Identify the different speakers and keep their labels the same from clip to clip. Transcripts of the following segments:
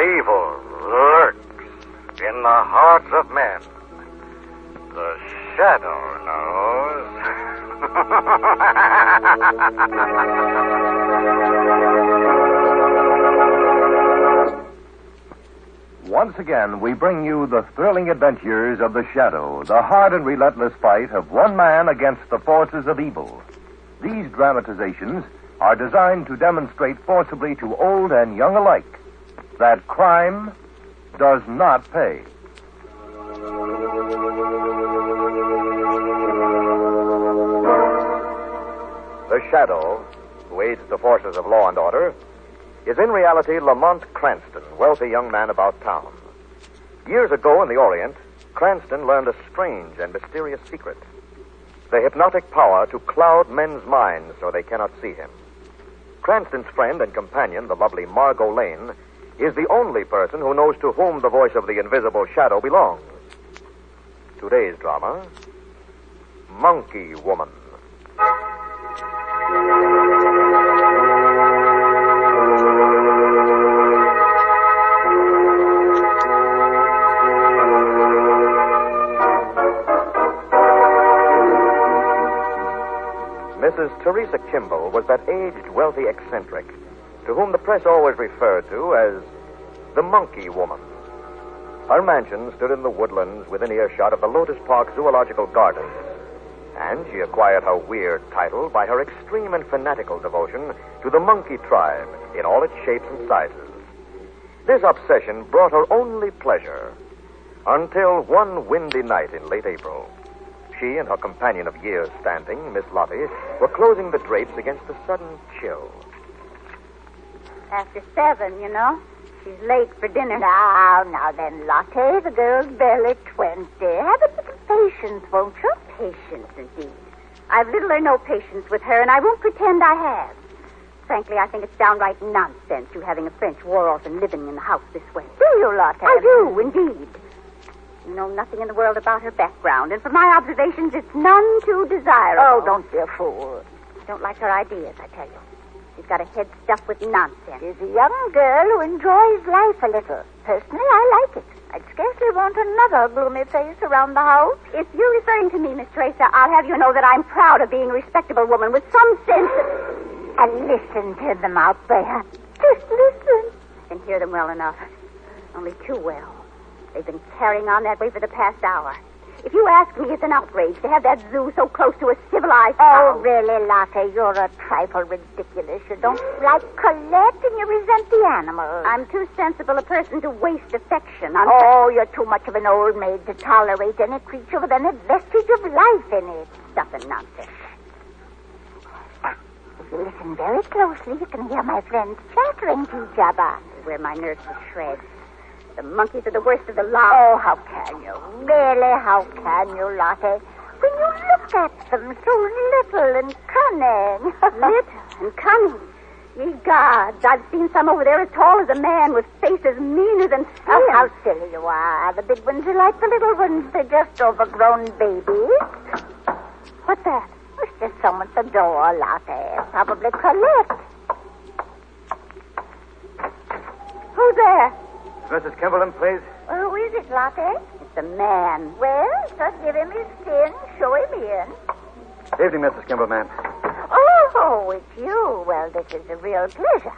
Speaker 1: evil lurks in the hearts of men. The shadow knows.
Speaker 2: Once again, we bring you the thrilling adventures of the Shadow, the hard and relentless fight of one man against the forces of evil. These dramatizations are designed to demonstrate forcibly to old and young alike that crime does not pay.
Speaker 1: The Shadow, who aids the forces of law and order, is in reality Lamont Cranston, wealthy young man about town. Years ago in the Orient, Cranston learned a strange and mysterious secret: the hypnotic power to cloud men's minds so they cannot see him. Cranston's friend and companion, the lovely Margot Lane, is the only person who knows to whom the voice of the invisible shadow belongs. Today's drama, Monkey Woman. Mrs. Teresa Kimball was that aged, wealthy eccentric to whom the press always referred to as the Monkey Woman. Her mansion stood in the woodlands within earshot of the Lotus Park Zoological Gardens, and she acquired her weird title by her extreme and fanatical devotion to the monkey tribe in all its shapes and sizes. This obsession brought her only pleasure until one windy night in late April. She and her companion of years standing, Miss Lottie, were closing the drapes against a sudden chill.
Speaker 3: After 7, you know. She's late for dinner. Now then, Lottie, the girl's barely 20. Have a little patience, won't you? Patience, indeed. I've little or no patience with her, and I won't pretend I have. Frankly, I think it's downright nonsense, you having a French war orphan living in the house this way. Do you, Lottie? I do, indeed. You know nothing in the world about her background, and from my observations, it's none too desirable. Oh, don't be a fool. I don't like her ideas, I tell you. She's got a head stuffed with nonsense. She's a young girl who enjoys life a little. Personally, I like it. I'd scarcely want another gloomy face around the house. If you're referring to me, Miss Teresa, I'll have you know that I'm proud of being a respectable woman with some sense of... And listen to them out there. Just listen. I can hear them well enough. Only too well. They've been carrying on that way for the past hour. If you ask me, it's an outrage to have that zoo so close to a civilized town. Oh, really, Lottie? You're a trifle ridiculous. You don't like Colette and you resent the animals. I'm too sensible a person to waste affection on... Oh, you're too much of an old maid to tolerate any creature with any vestige of life in it. Stuff and nonsense. If you listen very closely, you can hear my friends chattering to each other. Where my nerves are shreds. The monkeys are the worst of the lot. Oh, how can you? Really, how can you, Lottie? When you look at them so little and cunning. Little and cunning? Ye gods, I've seen some over there as tall as a man with faces meaner than sin. Oh, how silly you are. The big ones are like the little ones. They're just overgrown babies. What's that? It's just someone at the door, Lottie. Probably Colette. Who's there?
Speaker 1: Mrs. Kimberlin, please.
Speaker 3: Well, who is it, Lottie? It's a man. Well, just give him his tin. Show him in.
Speaker 1: Evening, Mrs. Kimberlin.
Speaker 3: Oh, it's you. Well, this is a real pleasure.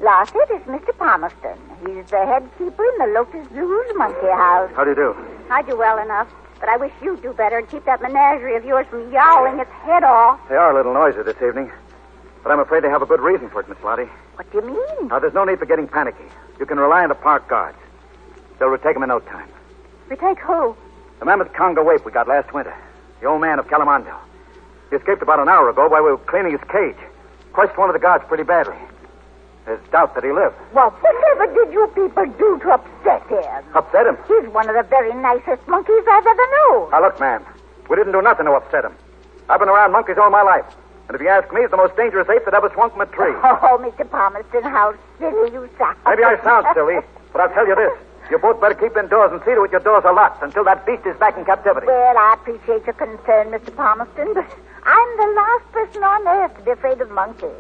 Speaker 3: Lottie, this is Mr. Palmerston. He's the head keeper in the Lotus Zoo's monkey house.
Speaker 1: How do you do?
Speaker 3: I do well enough, but I wish you'd do better and keep that menagerie of yours from yowling its head off.
Speaker 1: They are a little noisy this evening, but I'm afraid they have a good reason for it, Miss Lottie.
Speaker 3: What do you mean?
Speaker 1: Now, there's no need for getting panicky. You can rely on the park guards. They'll retake him in no time.
Speaker 3: Retake who?
Speaker 1: The mammoth Congo ape we got last winter. The old man of Calamondo. He escaped about an hour ago while we were cleaning his cage. Crushed one of the guards pretty badly. There's doubt that he lived.
Speaker 3: Well, whatever did you people do to upset him?
Speaker 1: Upset him?
Speaker 3: He's one of the very nicest monkeys I've ever known.
Speaker 1: Now, look, ma'am. We didn't do nothing to upset him. I've been around monkeys all my life. And if you ask me, he's the most dangerous ape that ever swung from a tree.
Speaker 3: Oh, Mr. Palmerston, how silly you sound.
Speaker 1: Maybe I sound silly, but I'll tell you this. You both better keep indoors and see to it your doors are locked until that beast is back in captivity.
Speaker 3: Well, I appreciate your concern, Mr. Palmerston, but I'm the last person on earth to be afraid of monkeys.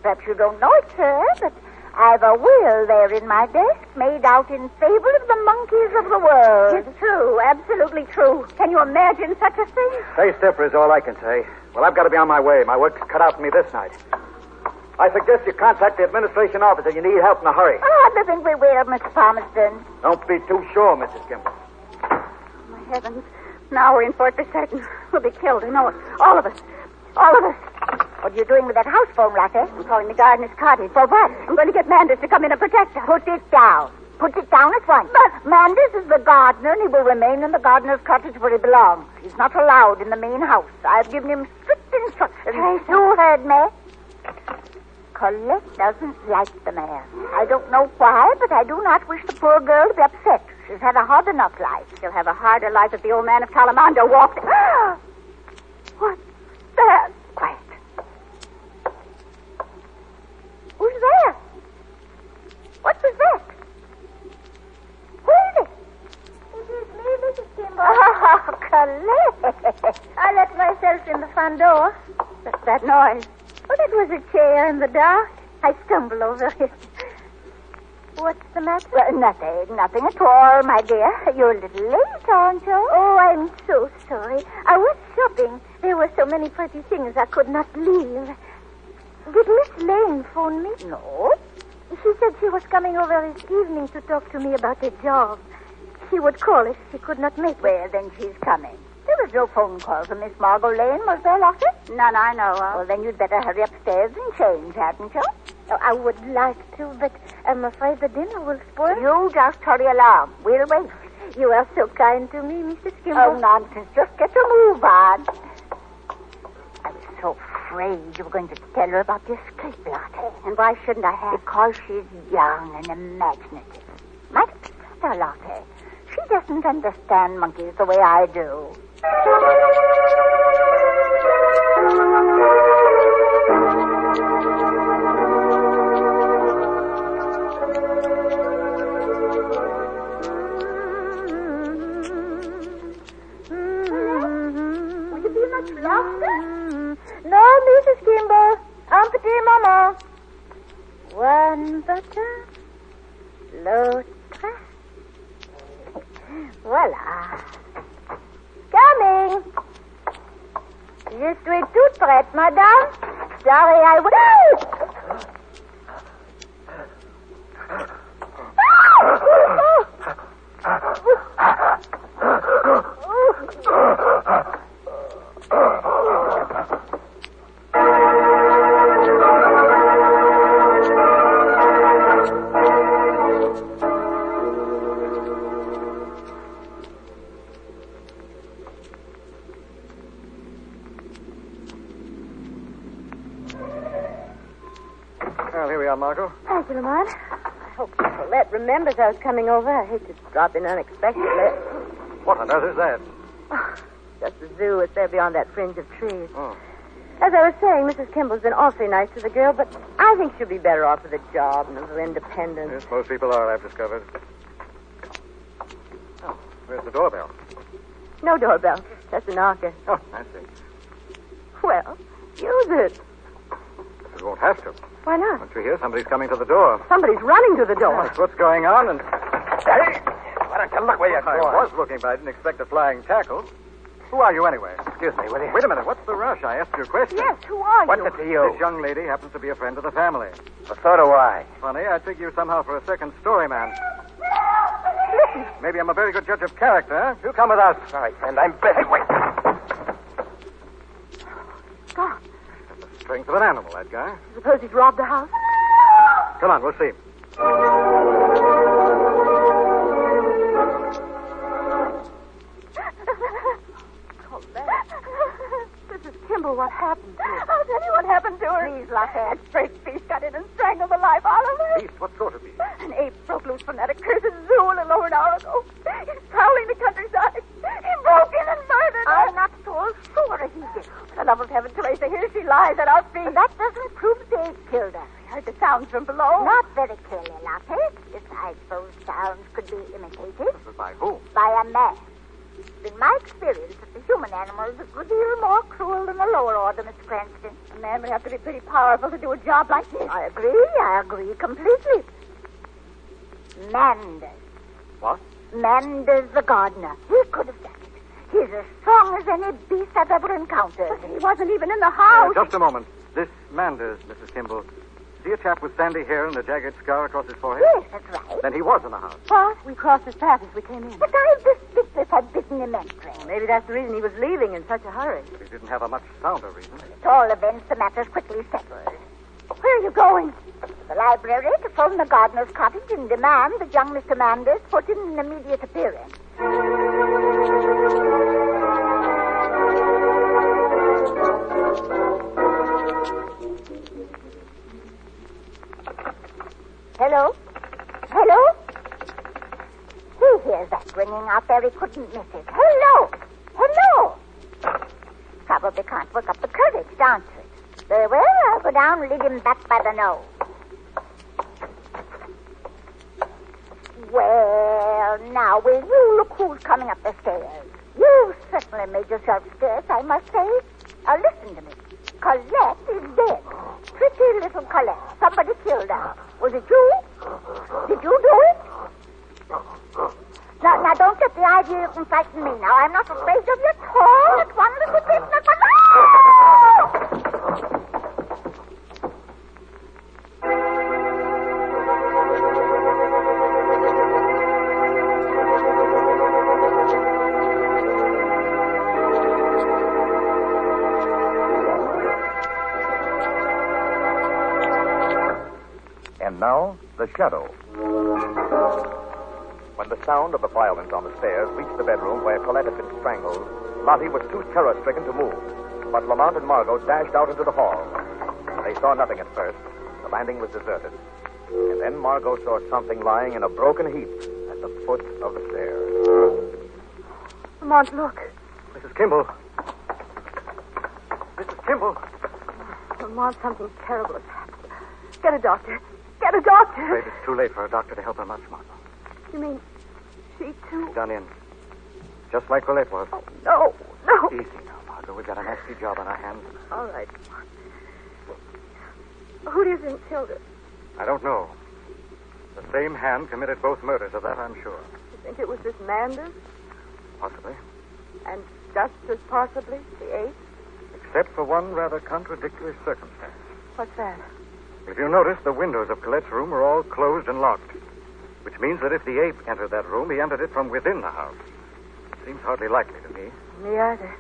Speaker 3: Perhaps you don't know it, sir, but I've a will there in my desk made out in favor of the monkeys of the world.
Speaker 4: It's true, absolutely true. Can you imagine such a thing?
Speaker 5: Stay stiffer is all I can say. Well, I've got to be on my way. My work's cut out for me this night. I suggest you contact the administration office if you need help in a hurry.
Speaker 3: Oh, I think we will, Mr. Palmerston.
Speaker 5: Don't be too sure, Mrs. Kimball.
Speaker 4: My heavens. Now we're in for it for certain. We'll be killed, I know it. All of us. All of us.
Speaker 3: What are you doing with that house phone, Latte?
Speaker 4: I'm calling the gardener's cottage. For what? I'm going to get Manders to come in and protect us.
Speaker 3: Put it down. Put it down at once. But Manders is the gardener, and he will remain in the gardener's cottage where he belongs. He's not allowed in the main house. I've given him strict instructions. You heard me? Colette doesn't like the man. I don't know why, but I do not wish the poor girl to be upset. She's had a hard enough life.
Speaker 4: She'll have a harder life if the old man of Calamando walked. What's that?
Speaker 3: Quiet. Who's there? What was that? Who is it?
Speaker 6: It is me, Mrs. Kimball.
Speaker 3: Oh, Colette.
Speaker 6: I let myself in the front door.
Speaker 4: What's that noise?
Speaker 6: Oh, that was a chair in the dark. I stumbled over it. What's the matter?
Speaker 3: Well, nothing at all, my dear. You're a little late, aren't you?
Speaker 6: Oh, I'm so sorry. I was shopping. There were so many pretty things I could not leave. Did Miss Lane phone me?
Speaker 3: No.
Speaker 6: She said she was coming over this evening to talk to me about a job. She would call if she could not make it.
Speaker 3: Well, then she's coming. There was no phone call from Miss Margot Lane, was there, Lottie?
Speaker 4: None I know of.
Speaker 3: Well, then you'd better hurry upstairs and change, hadn't you?
Speaker 6: Oh, I would like to, but I'm afraid the dinner will spoil.
Speaker 3: You just hurry along. We'll wait.
Speaker 6: You are so kind to me, Mrs. Kimball.
Speaker 3: Oh, nonsense. Just get your move on. I was so afraid you were going to tell her about the escape, Lottie.
Speaker 4: And why shouldn't I have?
Speaker 3: Because she's young and imaginative. Might upset her, Lottie. She doesn't understand monkeys the way I do.
Speaker 6: Would you be much laughter? No, Mrs. Kimball. Un petit maman. One butter. L'autre.
Speaker 3: Voila.
Speaker 6: Coming. Je suis toute prête, madame. Sorry, I will.
Speaker 5: Well, here we are, Margot.
Speaker 4: Thank you, Lamont. I hope Colette remembers I was coming over. I hate to drop in unexpectedly.
Speaker 5: What on earth is that?
Speaker 4: Just the zoo is there beyond that fringe of trees.
Speaker 5: Oh.
Speaker 4: As I was saying, Mrs. Kimball's been awfully nice to the girl, but I think she'll be better off with a job and a little independence.
Speaker 5: Yes, most people are, I've discovered. Oh, where's the doorbell?
Speaker 4: No doorbell. Just a knocker.
Speaker 5: Oh, I see.
Speaker 4: Well, use it.
Speaker 5: We won't have to.
Speaker 4: Why not?
Speaker 5: Don't you hear? Somebody's coming to the door.
Speaker 4: Somebody's running to the door.
Speaker 5: That's what's going on, and... Hey! Why don't you look where you're going? I was looking, but I didn't expect a flying tackle. Who are you, anyway? Excuse me, will you? Wait a minute. What's the rush? I asked you a question.
Speaker 4: Yes, who are you?
Speaker 5: What's it to you? This young lady happens to be a friend of the family.
Speaker 2: Well, so do I.
Speaker 5: Funny, I'd take you somehow for a second story man. Maybe I'm a very good judge of character, huh? You come with us. All right, friend. I'm... Hey, wait!
Speaker 4: God,
Speaker 5: That's the strength of an animal, that guy.
Speaker 4: suppose he's robbed the house?
Speaker 5: Come on, we'll see.
Speaker 4: Mrs. Kimball, what happened to her?
Speaker 6: I'll tell you what happened to her.
Speaker 3: Please, Lafayette.
Speaker 6: That great beast got in and strangled the life out of her.
Speaker 5: Beast? What sort of beast?
Speaker 6: An ape broke loose from that accursed zoo a little over an hour ago. He's prowling the countryside. He broke in and murdered her.
Speaker 3: I'm not so sure he did.
Speaker 6: For the love of heaven, Teresa, here she lies at our feet.
Speaker 3: That doesn't prove the ape killed her.
Speaker 6: I heard the sounds from below.
Speaker 3: Not very clearly, Lottie. Besides, those sounds could be imitated
Speaker 5: By who?
Speaker 3: by a man.
Speaker 6: In my experience, the human animal is a good deal more cruel than the lower order, Mr. Cranston.
Speaker 4: A man would have to be pretty powerful to do a job like this.
Speaker 6: I agree completely. Manders.
Speaker 5: What?
Speaker 6: Manders the gardener. He could have done it. He's as strong as any beast I've ever encountered.
Speaker 4: But he wasn't even in the house.
Speaker 5: Just a moment. This Manders, Mrs. Kimball. Is he a chap with sandy hair and a jagged scar across his forehead?
Speaker 6: Yes, that's right.
Speaker 5: Then he was in the house.
Speaker 6: What?
Speaker 4: We crossed his path as we came in.
Speaker 6: But I suspect this had bitten him entering.
Speaker 4: Maybe that's the reason he was leaving in such a hurry.
Speaker 5: He didn't have a much sounder reason.
Speaker 6: At all events, the matter's quickly settled.
Speaker 4: Where are you going?
Speaker 6: The library to phone the gardener's cottage and demand that young Mr. Manders put in an immediate appearance. Hello? Hello? He hears that ringing out there. He couldn't miss it. Hello? Hello? Probably can't work up the courage to answer it. Very well, I'll go down and lead him back by the nose. Well, now, will you look who's coming up the stairs? You certainly made yourself scarce, I must say. Now, listen to me. Colette is dead. Pretty little Colette. Somebody killed her. Was it you? Did you do it? Now, don't get the idea you can frighten me now. I'm not afraid of you at all. Not one little bit. Not one... Oh!
Speaker 2: And now, the shadow.
Speaker 1: When the sound of the violence on the stairs reached the bedroom where Colette had been strangled, Lottie was too terror-stricken to move. But Lamont and Margot dashed out into the hall. They saw nothing at first. The landing was deserted. And then Margot saw something lying in a broken heap at the foot of the stairs.
Speaker 4: Lamont, look.
Speaker 5: Mrs. Kimball. Mrs. Kimball.
Speaker 4: Lamont, something terrible has happened. Get a doctor. Get a doctor.
Speaker 5: Afraid it's too late for a doctor to help her much, Margot.
Speaker 4: You mean she, too?
Speaker 5: Done in. Just like Colette was.
Speaker 4: Oh, no.
Speaker 5: Easy now, Margot. We've got a nasty job on our hands.
Speaker 4: All right. Who do you think killed her?
Speaker 5: I don't know. The same hand committed both murders, of that I'm sure.
Speaker 4: You think it was this Manders?
Speaker 5: Possibly.
Speaker 4: And just as possibly the ape?
Speaker 5: Except for one rather contradictory circumstance.
Speaker 4: What's that?
Speaker 5: If you notice, the windows of Colette's room are all closed and locked. Which means that if the ape entered that room, he entered it from within the house. Seems hardly likely to me.
Speaker 4: Me either.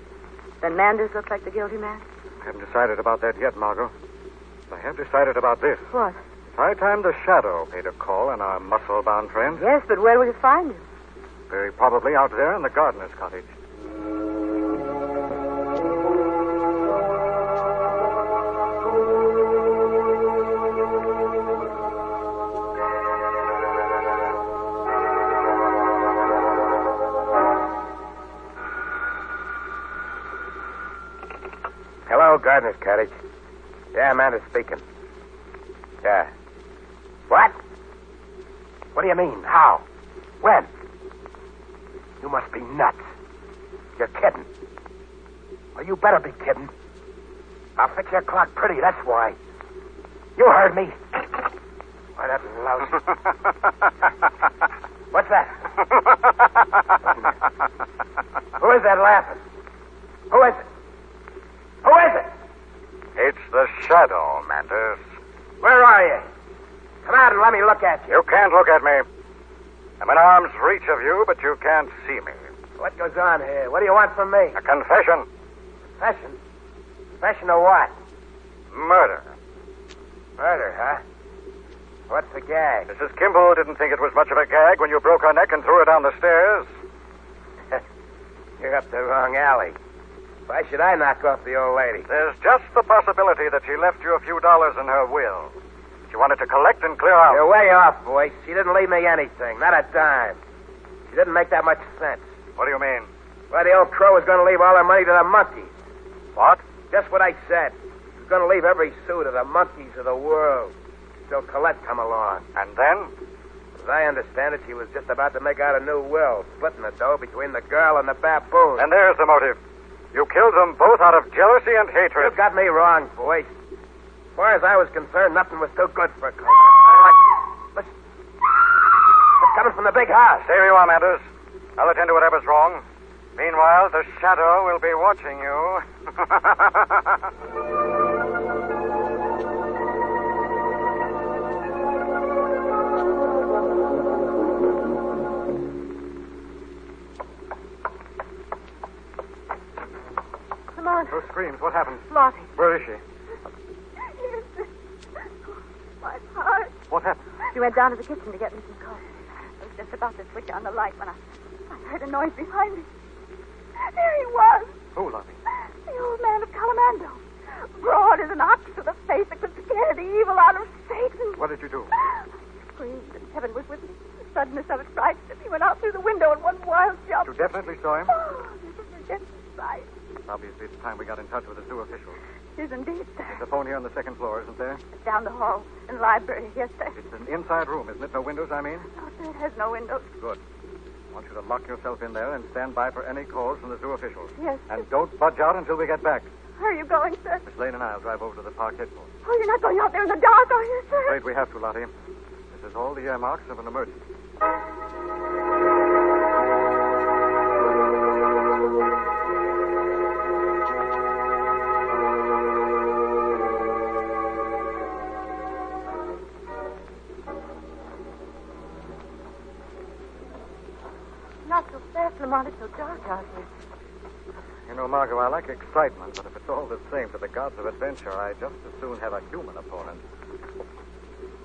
Speaker 4: Then Manders looks like the guilty man?
Speaker 5: I haven't decided about that yet, Margot. But I have decided about this.
Speaker 4: What?
Speaker 5: It's high time the Shadow paid a call on our muscle-bound friend.
Speaker 4: Yes, but where will you find him?
Speaker 5: Very probably out there in the gardener's cottage.
Speaker 7: Hello, gardener's cottage. Yeah, Amanda's speaking. Yeah. What? What do you mean? How? When? You must be nuts. You're kidding. Well, you better be kidding. I'll fix your clock pretty, that's why. You heard me. Why, that louse. What's that? Who is that laughing? Who is it? Who is it?
Speaker 5: It's the Shadow, Manders.
Speaker 7: Where are you? Come out and let me look at you.
Speaker 5: You can't look at me. I'm in arm's reach of you, but you can't see me.
Speaker 7: What goes on here? What do you want from me?
Speaker 5: A confession.
Speaker 7: Confession? Confession of what?
Speaker 5: Murder.
Speaker 7: Murder, huh? What's the gag?
Speaker 5: Mrs. Kimball didn't think it was much of a gag when you broke her neck and threw her down the stairs.
Speaker 7: You're up the wrong alley. Why should I knock off the old lady?
Speaker 5: There's just the possibility that she left you a few dollars in her will. She wanted to collect and clear out.
Speaker 7: You're way off, boy. She didn't leave me anything. Not a dime. She didn't make that much sense.
Speaker 5: What do you mean?
Speaker 7: Well, the old crow was going to leave all her money to the monkeys.
Speaker 5: What?
Speaker 7: Just what I said. She was going to leave every sou to the monkeys of the world. Till Colette come along.
Speaker 5: And then?
Speaker 7: I understand it, she was just about to make out a new will, splitting the dough between the girl and the baboon.
Speaker 5: And there's the motive. You killed them both out of jealousy and hatred.
Speaker 7: You got me wrong, boy. As far as I was concerned, nothing was too good for Cole. Listen. It's coming from the big house.
Speaker 5: Stay where you are, Manders. I'll attend to whatever's wrong. Meanwhile, the shadow will be watching you.
Speaker 4: Come on.
Speaker 5: Those screams, what happened?
Speaker 4: Lottie.
Speaker 5: Where is she?
Speaker 3: My heart.
Speaker 5: What happened?
Speaker 4: She went down to the kitchen to get me some coffee.
Speaker 3: I was just about to switch on the light when I heard a noise behind me. There he was.
Speaker 5: Who, Lottie?
Speaker 3: The old man of Calamando. Broad as an ox with a face that could scare the evil out of Satan.
Speaker 5: What did you do?
Speaker 3: I screamed and heaven was with me. The suddenness of it frightened him. He went out through the window in one wild jump.
Speaker 5: You definitely saw him?
Speaker 3: Oh, this is a death sight.
Speaker 5: Obviously, it's time we got in touch with the zoo officials.
Speaker 3: It is indeed, sir.
Speaker 5: There's a phone here on the second floor, isn't there?
Speaker 3: It's down the hall in the library. Yes, sir.
Speaker 5: It's an inside room, isn't it? No windows, I mean?
Speaker 3: No, sir, it has no windows.
Speaker 5: Good. I want you to lock yourself in there and stand by for any calls from the zoo officials.
Speaker 3: Yes, sir.
Speaker 5: And don't budge out until we get back.
Speaker 3: Where are you going, sir?
Speaker 5: Miss Lane and I will drive over to the park headquarters.
Speaker 3: Oh, you're not going out there in the dark, are you, sir?
Speaker 5: Afraid we have to, Lottie. This is all the earmarks of an emergency.
Speaker 4: Not so fast, Lamont. It's so dark out here.
Speaker 5: You know, Margot, I like excitement, but if it's all the same to the gods of adventure, I just as soon have a human opponent.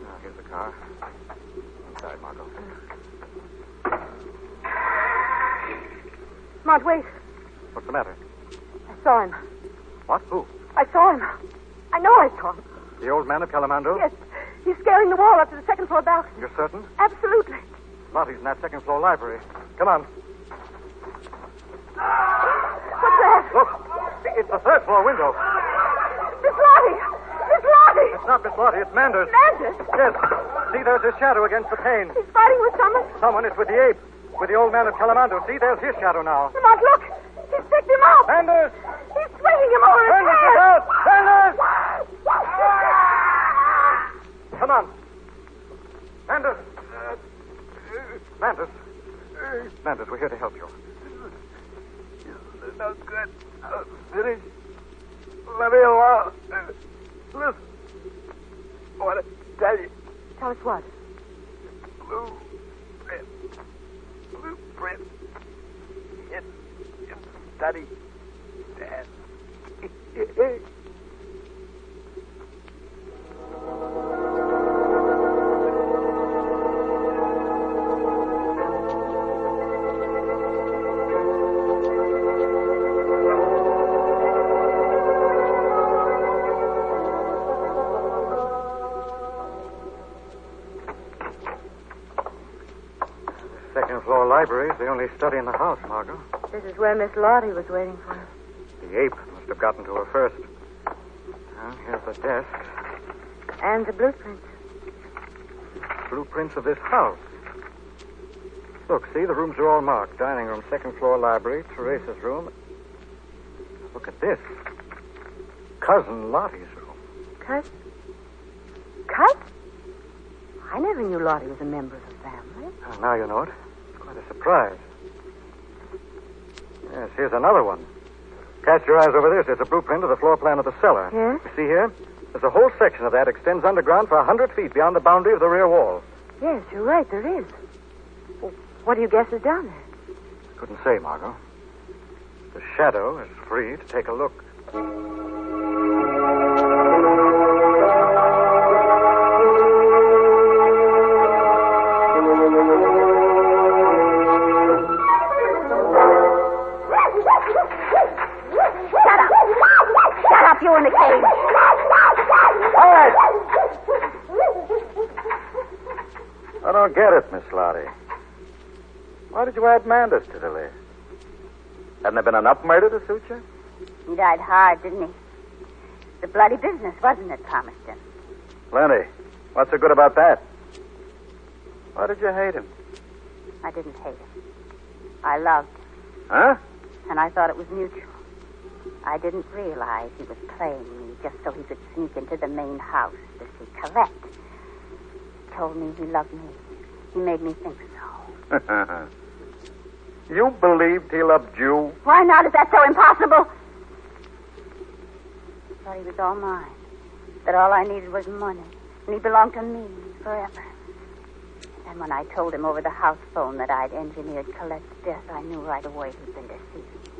Speaker 5: Now, here's the car. Inside, Margot.
Speaker 4: Lamont, wait.
Speaker 5: What's the matter?
Speaker 4: I saw him.
Speaker 5: What? Who?
Speaker 4: I saw him. I know I saw him.
Speaker 5: The old man of Calamando?
Speaker 4: Yes. He's scaling the wall up to the second floor balcony.
Speaker 5: You're certain?
Speaker 4: Absolutely.
Speaker 5: Lottie's in that second floor library. Come on.
Speaker 4: What's that?
Speaker 5: Look. It's the third floor window.
Speaker 4: Miss Lottie! Miss Lottie!
Speaker 5: It's not Miss Lottie, it's Manders.
Speaker 4: Manders?
Speaker 5: Yes. See, there's his shadow against the pane.
Speaker 4: He's fighting with someone.
Speaker 5: Someone is with the ape. With the old man of Calamando. See, there's his shadow now.
Speaker 4: Lamont, look! He's picked him up!
Speaker 5: Manders!
Speaker 4: He's swinging him over his
Speaker 5: Manders,
Speaker 4: head!
Speaker 5: look out! Manders! Come on. Manders! Manders. Manders, we're here to help you.
Speaker 7: No good. I'll finish. Let me alone. Listen. I want to tell you.
Speaker 4: Tell us what?
Speaker 7: Blueprint. Blueprint. In study. Dad.
Speaker 5: Second floor library is the only study in the house, Margot.
Speaker 4: This is where Miss Lottie was waiting for him.
Speaker 5: The ape must have gotten to her first. Now, here's the desk.
Speaker 4: And the blueprints.
Speaker 5: Blueprints of this house. Look, see, the rooms are all marked. Dining room, second floor library, Teresa's room. Look at this. Cousin Lottie's room.
Speaker 4: Cut? Cut? I never knew Lottie was a member of the family.
Speaker 5: Oh, now you know it. It's quite a surprise. Yes, here's another one. Cast your eyes over this. It's a blueprint of the floor plan of the cellar.
Speaker 4: Yes?
Speaker 5: You see here? There's a whole section of that extends underground for 100 feet beyond the boundary of the rear wall.
Speaker 4: Yes, you're right, there is. Well, what do you guess is down there?
Speaker 5: Couldn't say, Margot. The shadow is free to take a look.
Speaker 3: Shut up, you in the cage.
Speaker 5: All right. I don't get it, Miss Lottie. Why did you add Manders to the list? Hadn't there been enough murder to suit you?
Speaker 3: He died hard, didn't he? The bloody business, wasn't it, Palmerston?
Speaker 5: Plenty. What's so good about that? Why did you hate him?
Speaker 3: I didn't hate him. I loved him,
Speaker 5: Huh?
Speaker 3: and I thought it was mutual. I didn't realize he was playing me just so he could sneak into the main house to see Colette. He told me he loved me. He made me think so.
Speaker 5: You believed he loved you?
Speaker 3: Why not? Is that so impossible? I thought he was all mine. That all I needed was money. And he belonged to me forever. And when I told him over the house phone that I'd engineered Colette's death, I knew right away he'd been deceived.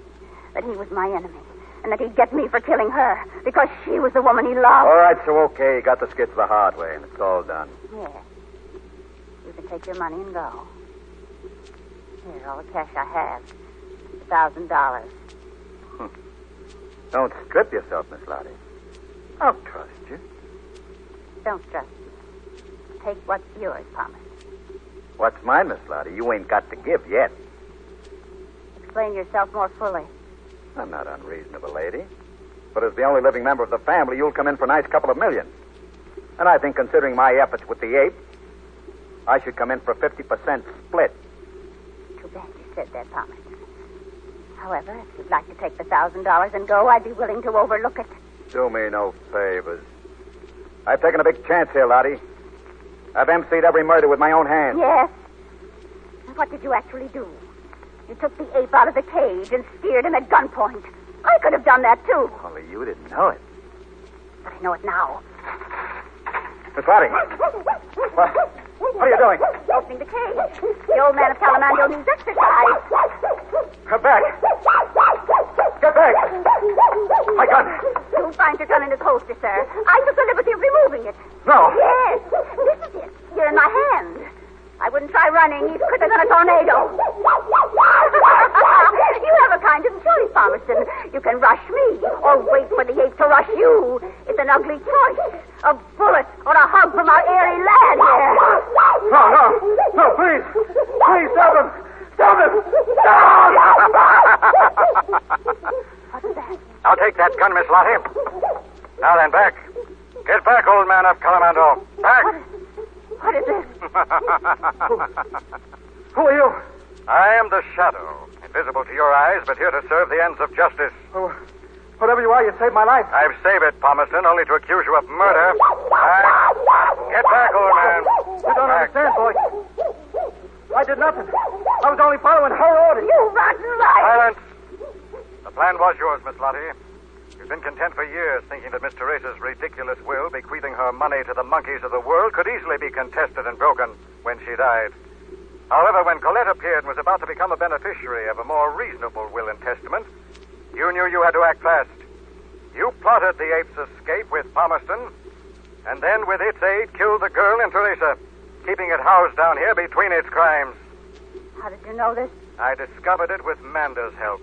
Speaker 3: That he was my enemy. And that he'd get me for killing her. Because she was the woman he loved.
Speaker 5: All right, so okay. You got the skits the hard way, and it's all done.
Speaker 3: Yes. You can take your money and go. Here, all the cash I have. $1,000.
Speaker 5: Don't strip yourself, Miss Lottie. I'll trust you.
Speaker 3: Don't trust me. Take what's yours, Thomas.
Speaker 5: What's mine, Miss Lottie? You ain't got to give yet.
Speaker 3: Explain yourself more fully.
Speaker 5: I'm not unreasonable, lady. But as the only living member of the family, you'll come in for a nice couple of million. And I think, considering my efforts with the ape, I should come in for a 50% split.
Speaker 3: Too bad you said that, Thomas. However, if you'd like to take the $1,000 and go, I'd be willing to overlook it.
Speaker 5: Do me no favors. I've taken a big chance here, Lottie. I've emceed every murder with my own hands.
Speaker 3: Yes. And what did you actually do? You took the ape out of the cage and speared him at gunpoint. I could have done that, too.
Speaker 5: Only you didn't know it.
Speaker 3: But I know it now.
Speaker 5: Miss Lottie. What are you doing?
Speaker 3: Opening the cage. The old man of Calamando needs exercise.
Speaker 5: Come back. Get back. My gun.
Speaker 3: You'll find your gun in his holster, sir. I took the liberty of removing it.
Speaker 5: No.
Speaker 3: Yes. This is it. You're in my hand. I wouldn't try running. He's quicker than a tornado. You have a kind of choice, Palmerston. You can rush me or wait for the ape to rush you. It's an ugly choice. A bullet or a hug from our airy lad here.
Speaker 5: No, please. Please, stop him. Stop him.
Speaker 3: What's that?
Speaker 5: I'll take that gun, Miss Lottie. Now then, back. Get back, old man of Calamando. Back.
Speaker 3: What is this?
Speaker 5: Who are you?
Speaker 8: I am the Shadow, invisible to your eyes, but here to serve the ends of justice.
Speaker 5: Oh, whatever you are, you saved my life.
Speaker 8: I've saved it, Palmerston, only to accuse you of murder. Get back, old man.
Speaker 5: You don't understand, boy. I did nothing. I was only following her orders.
Speaker 3: You rotten liar.
Speaker 8: Silence. The plan was yours, Miss Lottie. You've been content for years thinking that Miss Teresa's ridiculous will, bequeathing her money to the monkeys of the world, could easily be contested and broken when she died. However, when Colette appeared and was about to become a beneficiary of a more reasonable will and testament, you knew you had to act fast. You plotted the ape's escape with Palmerston, and then with its aid killed the girl and Teresa, keeping it housed down here between its crimes.
Speaker 3: How did you know this?
Speaker 8: I discovered it with Manders' help.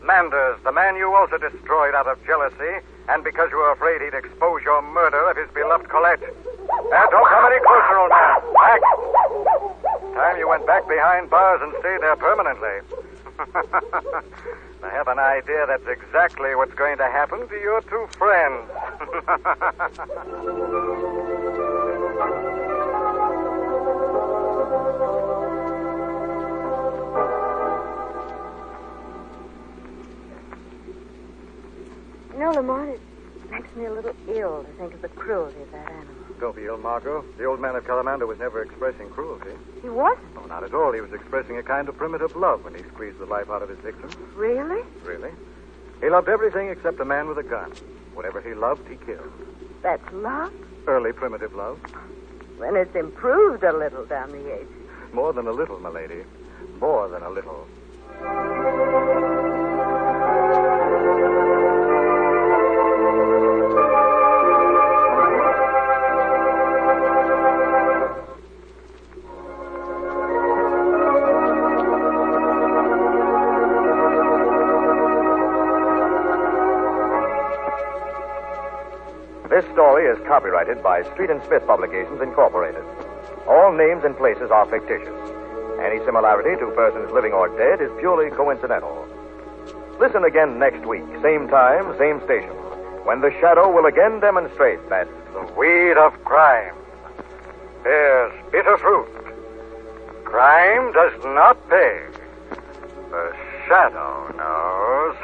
Speaker 8: Manders, the man you also destroyed out of jealousy, and because you were afraid he'd expose your murder of his beloved Colette. Don't come any closer, old man. Back. Time you went back behind bars and stayed there permanently. I have an idea that's exactly what's going to happen to your two friends.
Speaker 4: You know, Lamont, it makes me a little ill to think of the cruelty of that animal.
Speaker 5: Don't be ill, Margot. The old man of Calamando was never expressing cruelty.
Speaker 4: He wasn't?
Speaker 5: No, not at all. He was expressing a kind of primitive love when he squeezed the life out of his victim.
Speaker 4: Really?
Speaker 5: Really? He loved everything except a man with a gun. Whatever he loved, he killed.
Speaker 4: That's love?
Speaker 5: Early primitive love.
Speaker 4: When it's improved a little down the age.
Speaker 5: More than a little, milady. More than a little.
Speaker 1: This story is copyrighted by Street and Smith Publications, Incorporated. All names and places are fictitious. Any similarity to persons living or dead is purely coincidental. Listen again next week, same time, same station, when the Shadow will again demonstrate that
Speaker 8: The weed of crime bears bitter fruit Crime does not pay. The shadow knows.